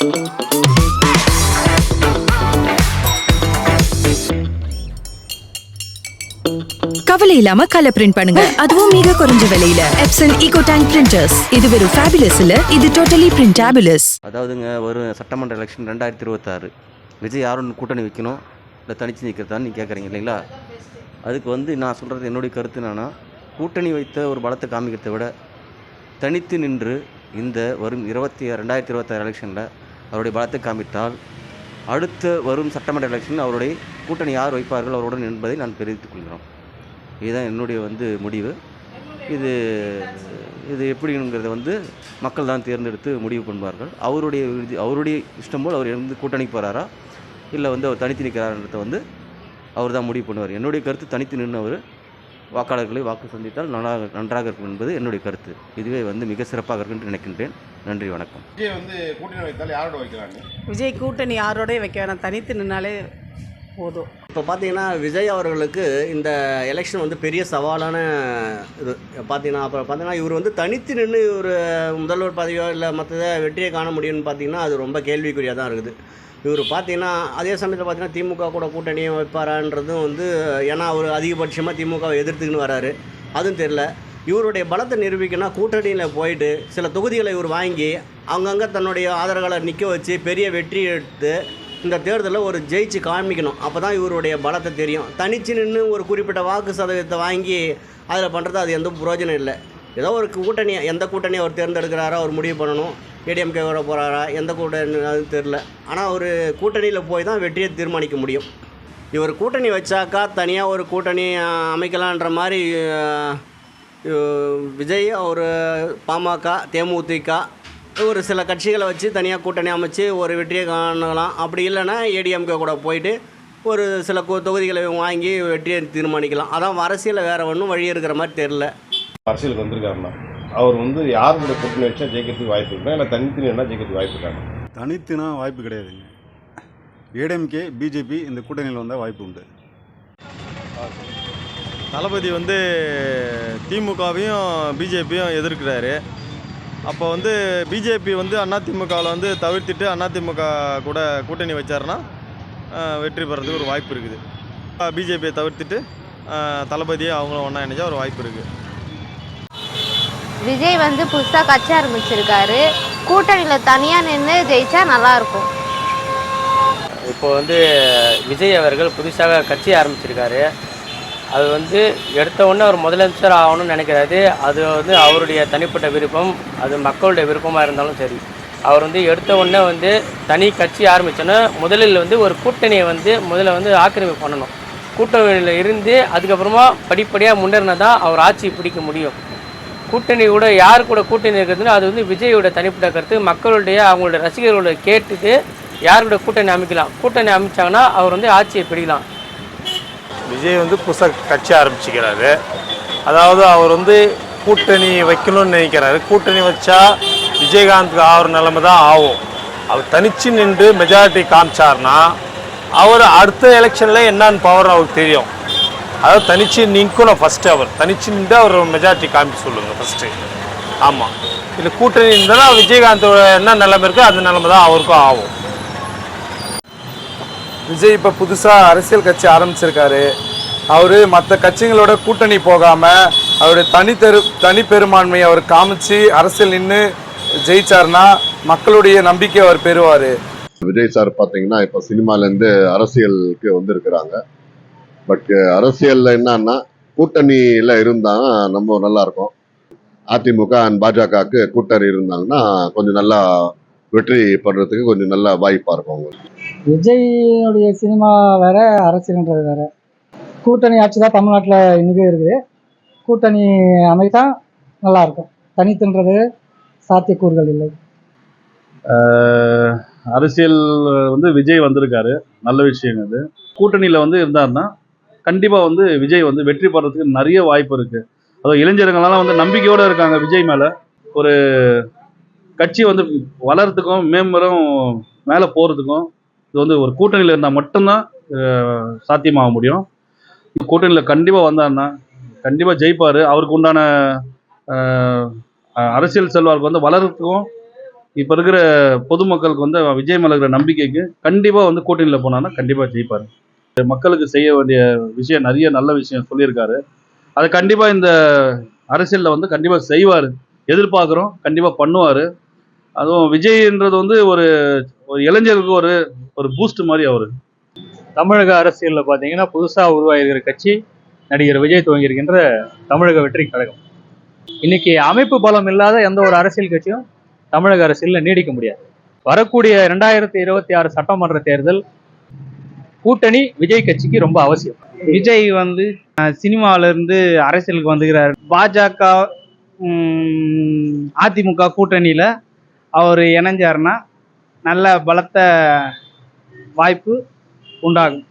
கவலை இல்லாம colour print பண்ணுங்க, அதுவும் மிக குறைஞ்ச விலையில. Epson eco tank printers. இது வெறும் ஃபேபுலஸ் இல்ல, இது டோட்டலி பிரிண்டபிளஸ். அதாவதுங்க வரும் சட்டமன்ற எலெக்ஷன் 2026 விஜய் யாரும் கூட்டணி வைக்கணும் இல்லை தனிச்சு நிற்கிறதான்னு நீங்கள் கேட்குறீங்க இல்லைங்களா? அதுக்கு நான் சொல்கிறது என்னுடைய கருத்து என்னன்னா, கூட்டணி வைத்த ஒரு பலத்தை காமிக்கிறத விட தனித்து நின்று இந்த வரும் 2026 எலெக்ஷனில் அவருடைய பலத்தை காமித்தால் அடுத்த வரும் சட்டமன்ற எலெக்ஷனில் அவருடைய கூட்டணி யார் வைப்பார்கள் அவருடன் என்பதை நான் தெரிவித்துக் கொள்கிறோம். இதுதான் என்னுடைய முடிவு. இது இது எப்படிங்கிறத மக்கள் தான் தேர்ந்தெடுத்து முடிவு பண்ணுவார்கள். அவருடைய இஷ்டம் போல் அவர் கூட்டணிக்கு போகிறாரா இல்லை அவர் தனித்து நிற்கிறார்ன்றத அவர் தான் முடிவு பண்ணுவார். என்னுடைய கருத்து தனித்து நின்று அவர் வாக்காளர்களை வாக்கு சந்தித்தால் நன்றாக இருக்கும் என்பது என்னுடைய கருத்து. இதுவே மிக சிறப்பாக இருக்கும் என்று நினைக்கின்றேன். நன்றி, வணக்கம். விஜய் கூட்டணி வைத்தால் யாரோட வைக்கிறாங்க? விஜய் கூட்டணி யாரோடய வைக்க வேணாம், தனித்து நின்னாலே போதும். இப்போ பார்த்தீங்கன்னா விஜய் அவர்களுக்கு இந்த எலெக்ஷன் பெரிய சவாலான இது பார்த்தீங்கன்னா. அப்புறம் பார்த்தீங்கன்னா இவர் தனித்து நின்று ஒரு முதல்வர் பதவியோ இல்லை மற்றதை வெற்றியை காண முடியும்னு பார்த்தீங்கன்னா அது ரொம்ப கேள்விக்குறியாக தான் இருக்குது. இவர் பார்த்தீங்கன்னா அதே சமயத்தில் பார்த்தீங்கன்னா திமுக கூட கூட்டணியை வைப்பாரான்றதும் ஏன்னா அவர் அதிகபட்சமாக திமுகவை எதிர்த்துக்கின்னு வராரு. அதுவும் தெரில. இவருடைய பலத்தை நிரூபிக்கணும்னா கூட்டணியில் போயிட்டு சில தொகுதிகளை இவர் வாங்கி அங்கங்கே தன்னுடைய ஆதரவாளர் நிற்க வச்சு பெரிய வெற்றி எடுத்து இந்த தேர்தலில் ஒரு ஜெயிச்சு காமிக்கணும். அப்போ தான் இவருடைய பலத்தை தெரியும். தனிச்சு நின்று ஒரு குறிப்பிட்ட வாக்கு சதவீதத்தை வாங்கி அதில் பண்ணுறது அது எந்த பிரயோஜனம் இல்லை. ஏதோ ஒரு கூட்டணி, எந்த கூட்டணி அவர் தேர்ந்தெடுக்கிறாரோ அவர் முடிவு பண்ணணும். ஏடிஎம்கே வர போகிறாரா எந்த கூட்டணி அது தெரில. ஆனால் ஒரு கூட்டணியில் போய் தான் வெற்றியை தீர்மானிக்க முடியும். இவர் கூட்டணி வச்சாக்கா தனியாக ஒரு கூட்டணி அமைக்கலான்ற மாதிரி விஜய் ஒரு பாமக தேமுதிக ஒரு சில கட்சிகளை வச்சு தனியாக கூட்டணி அமைச்சு ஒரு வெற்றியை காணலாம். அப்படி இல்லைன்னா ஏடிஎம்கே கூட போயிட்டு ஒரு சில தொகுதிகளை வாங்கி வெற்றியை தீர்மானிக்கலாம். அதான் அரசியலில் வேறு ஒன்றும் வழி இருக்கிற மாதிரி தெரில. அரசியலுக்கு வந்திருக்காருன்னா அவர் யார் கூட கூட்டணி வச்சா ஜெயிக்கிறதுக்கு வாய்ப்பு இருக்கா இல்லை தனித்து நின்னா ஜெயிக்கிறதுக்கு வாய்ப்பு இருக்காங்க? தனித்துனா வாய்ப்பு கிடையாதுங்க. ஏடிஎம்கே பிஜேபி இந்த கூட்டணியில் வந்தால் வாய்ப்பு உண்டு. தளபதி திமுகவையும் பிஜேபியும் எதிர்க்கிறாரு. அப்போ பிஜேபி அதிமுகவில் தவிர்த்துட்டு அதிமுக கூட கூட்டணி வச்சாருன்னா வெற்றி பெறதுக்கு ஒரு வாய்ப்பு இருக்குது. பிஜேபியை தவிர்த்துட்டு தளபதியை அவங்களும் ஒன்றா இணைஞ்சா ஒரு வாய்ப்பு இருக்குது. விஜய் புதுசாக கட்சி ஆரம்பிச்சிருக்காரு. கூட்டணியில் தனியாக நின்று ஜெயிச்சா நல்லாயிருக்கும். இப்போ விஜய் அவர்கள் புதுசாக கட்சி ஆரம்பிச்சிருக்காரு. அது எடுத்த உடனே அவர் முதலமைச்சர் ஆகணும்னு நினைக்கிறாரு. அது அவருடைய தனிப்பட்ட விருப்பம். அது மக்களுடைய விருப்பமாக இருந்தாலும் சரி. அவர் எடுத்த உடனே தனி கட்சி ஆரம்பித்தோன்னா முதலில் ஒரு கூட்டணியை முதல்ல ஆக்கிரமிப்பு பண்ணணும். கூட்டணியில் இருந்து அதுக்கப்புறமா படிப்படியாக முன்னேறினா தான் அவர் ஆட்சி பிடிக்க முடியும். கூட்டணி கூட யார் கூட கூட்டணி இருக்கிறதுன்னு அது விஜயோட தனிப்பட்ட கருத்து. மக்களுடைய அவங்களுடைய ரசிகர்களோட கேட்டுட்டு யார் கூட கூட்டணி அமைக்கலாம். கூட்டணி அமைச்சாங்கன்னா அவர் ஆட்சியை பிடிக்கலாம். விஜய் புதுசாக கட்சி ஆரம்பிச்சுக்கிறாரு. அதாவது அவர் கூட்டணி வைக்கணும்னு நினைக்கிறாரு. கூட்டணி வச்சா விஜயகாந்துக்கு ஆகிற நிலைமை தான் ஆகும். அவர் தனிச்சு நின்று மெஜாரிட்டி காமிச்சார்னா அவர் அடுத்த எலெக்ஷனில் என்னன்னு பவர் அவருக்கு தெரியும். அதாவது தனிச்சு நிற்கணும். ஃபஸ்ட்டு அவர் தனிச்சு நின்று அவர் மெஜாரிட்டி காமிக்க சொல்லுங்கள் ஃபஸ்ட்டு. ஆமாம், இல்லை கூட்டணி இருந்தால் விஜயகாந்தோட என்ன நிலைமை இருக்கோ அந்த நிலைமை தான் அவருக்கும் ஆகும். விஜய் இப்போ புதுசாக அரசியல் கட்சி ஆரம்பிச்சிருக்காரு. அவர் மற்ற கட்சிகளோட கூட்டணி போகாமல் அவருடைய தனிப்பெரும்பான்மையை அவர் காமிச்சு அரசியல் நின்று ஜெயிச்சார்னா மக்களுடைய நம்பிக்கை அவர் பெறுவார். விஜய் சார் பார்த்தீங்கன்னா இப்போ சினிமாலேருந்து அரசியலுக்கு வந்திருக்கிறாங்க. பட் அரசியலில் என்னன்னா கூட்டணியில் இருந்தால் நம்ம நல்லாயிருக்கும். அதிமுக அண்ட் பாஜகவுக்கு கூட்டணி இருந்தாங்கன்னா கொஞ்சம் நல்லா வெற்றி பண்ணுறதுக்கு கொஞ்சம் நல்லா வாய்ப்பாக இருக்கும் அவங்களுக்கு. விஜய்னுடைய சினிமா வேற, அரசியல்ன்றது வேற. கூட்டணி ஆட்சி தான் தமிழ்நாட்டில் இன்றைக்கும் இருக்குது. கூட்டணி அமைத்தா நல்லாயிருக்கும். தனித்துன்றது சாத்தியக்கூறுகள் இல்லை. அரசியல் விஜய் வந்திருக்காரு, நல்ல விஷயம். அது கூட்டணியில் இருந்தாருன்னா கண்டிப்பாக விஜய் வெற்றி பெறதுக்கு நிறைய வாய்ப்பு இருக்குது. அதுவும் இளைஞர்கள்லாம் நம்பிக்கையோடு இருக்காங்க விஜய் மேலே. ஒரு கட்சி வளர்கிறதுக்கும் மேம்படும் மேலே போகிறதுக்கும் இது ஒரு கூட்டணியில் இருந்தால் மட்டும்தான் சாத்தியமாக முடியும். கூட்டணியில் கண்டிப்பாக வந்தாருன்னா கண்டிப்பாக ஜெயிப்பார். அவருக்கு உண்டான அரசியல் செல்வாக்கு வளர்கிறதுக்கும் இப்போ இருக்கிற பொதுமக்களுக்கு வந்து விஜய் மேல இருக்கிற நம்பிக்கைக்கு கண்டிப்பாக வந்து கூட்டணியில் போனான்னா கண்டிப்பாக ஜெயிப்பார். மக்களுக்கு செய்ய வேண்டிய விஷயம் நிறைய நல்ல விஷயம் சொல்லியிருக்காரு. அதை கண்டிப்பாக இந்த அரசியலில் வந்து கண்டிப்பாக செய்வார், எதிர்பார்க்குறோம், கண்டிப்பாக பண்ணுவார். அதுவும் விஜய்ன்றது வந்து ஒரு ஒரு இளைஞருக்கு ஒரு ஒரு பூஸ்ட் மாதிரி அவர். தமிழக அரசியலில் பார்த்தீங்கன்னா புதுசாக உருவாகிருக்கிற கட்சி நடிகர் விஜய் துவங்கியிருக்கின்ற தமிழக வெற்றி கழகம். இன்னைக்கு அமைப்பு பலம் இல்லாத எந்த ஒரு அரசியல் கட்சியும் தமிழக அரசியலில் நீடிக்க முடியாது. வரக்கூடிய 2026 சட்டமன்ற தேர்தல் கூட்டணி விஜய் கட்சிக்கு ரொம்ப அவசியம். விஜய் வந்து சினிமாவிலேருந்து அரசியலுக்கு வந்துக்கிறார். பாஜக அதிமுக கூட்டணியில் அவர் இணைஞ்சாருன்னா நல்ல பலத்த வாய்ப்பு உண்டாகும்.